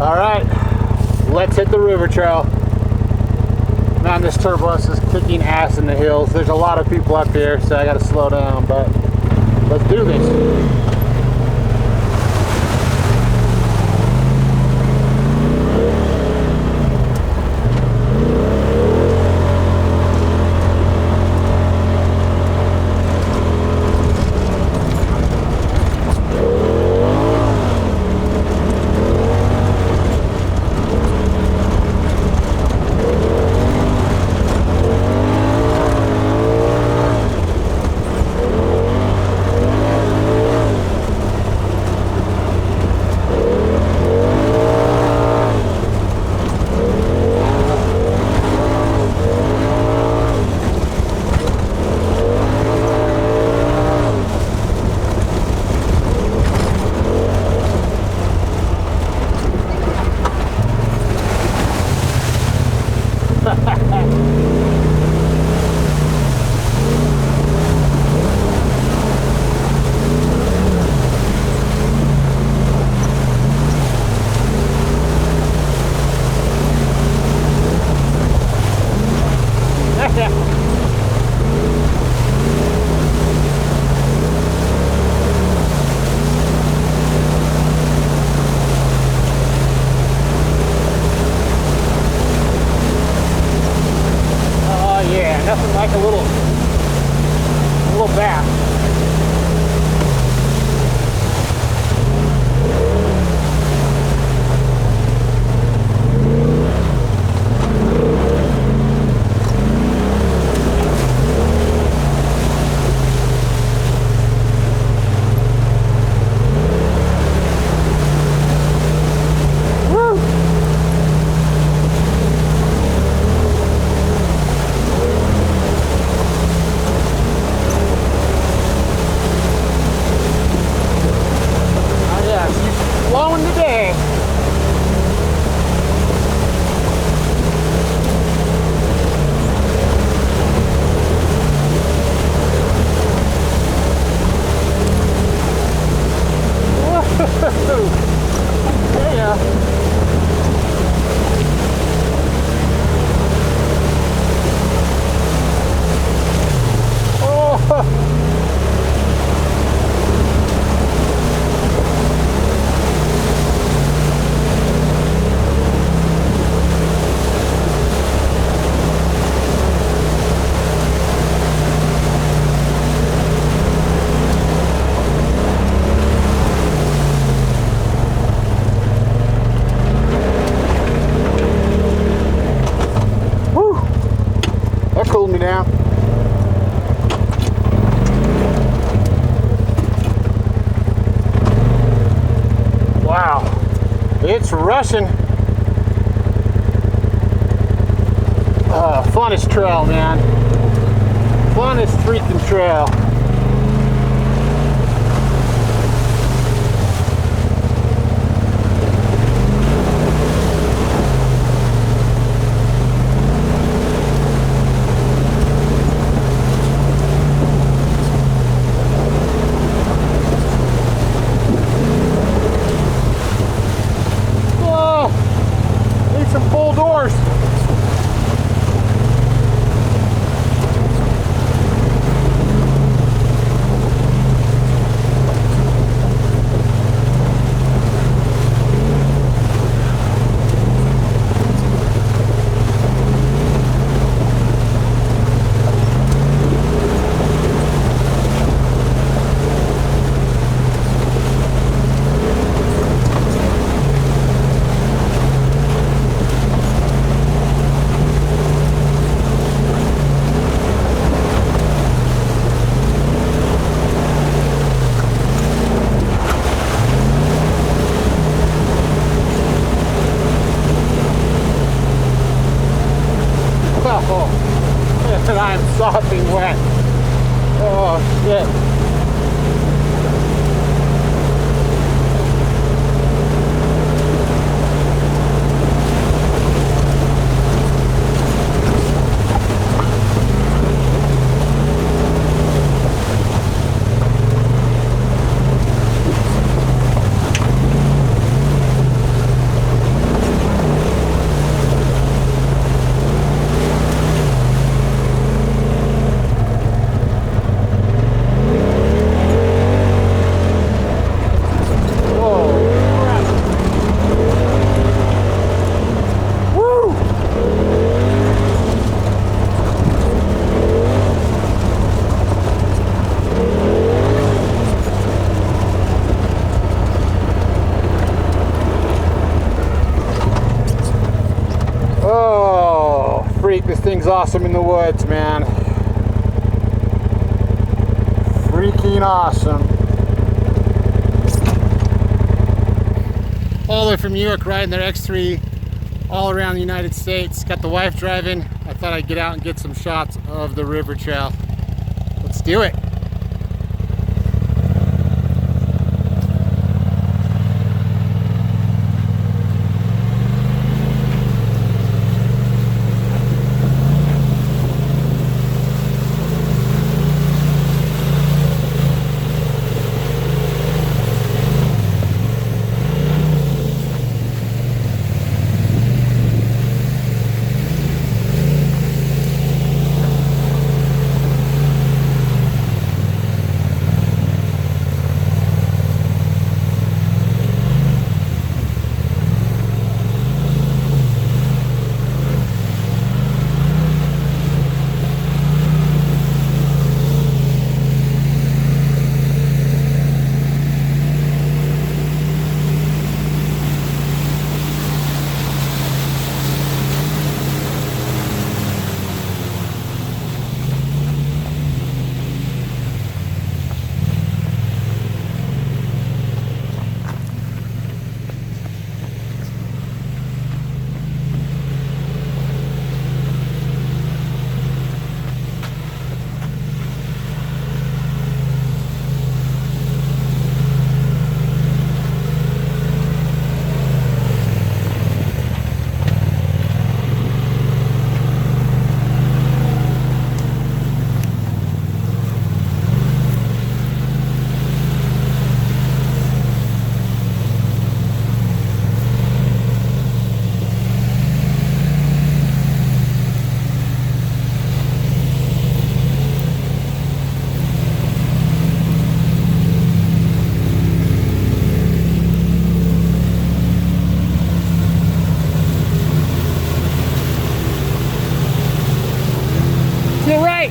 All right, let's hit the river trail. Man, this tour bus is kicking ass in the hills. There's a lot of people up here, so I gotta slow down, but let's do this. Nothing like a little bath. Blowing today. Yeah. Oh. That cooled me down. Wow, it's rushing. Funnest trail, man. Funnest freaking trail. Some full doors. Everything's awesome in the woods, man. Freaking awesome. All the way from New York, riding their X3 all around the United States. Got the wife driving. I thought I'd get out and get some shots of the river trail. Let's do it. You're right.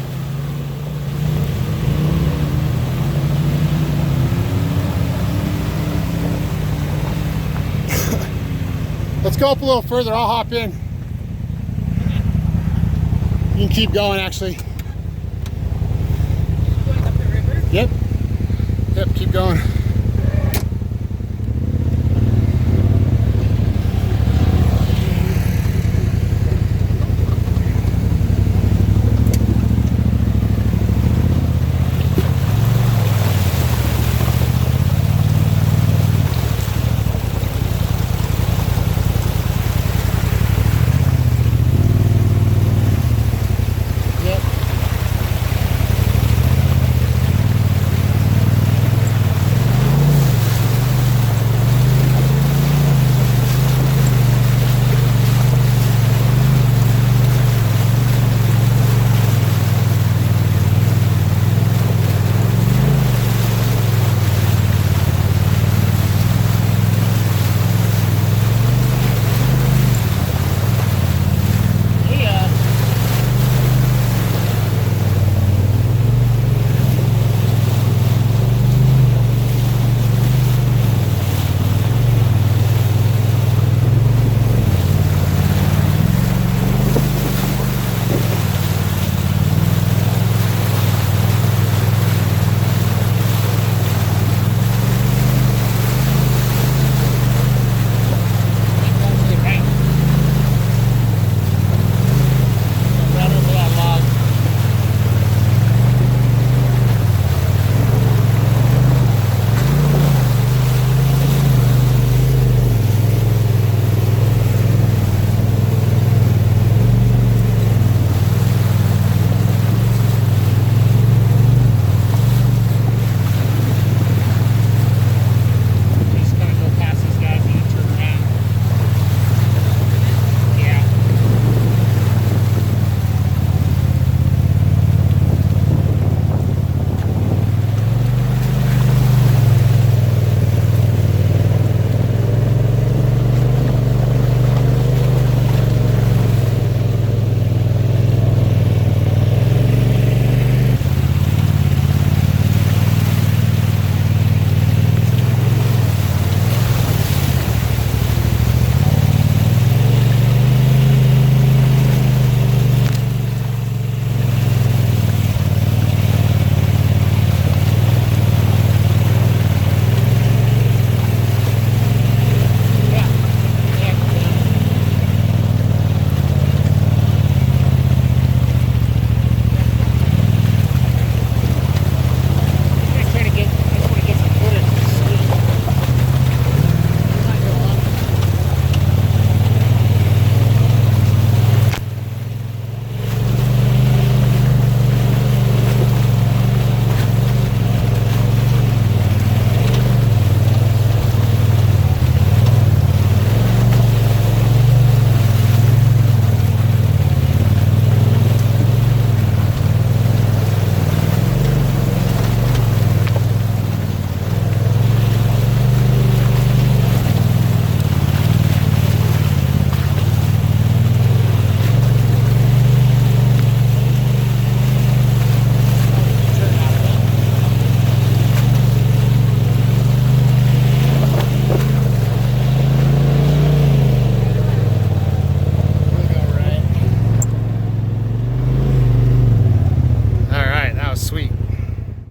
Let's go up a little further. I'll hop in. You can keep going, actually. Going up the river? Yep. Yep, keep going.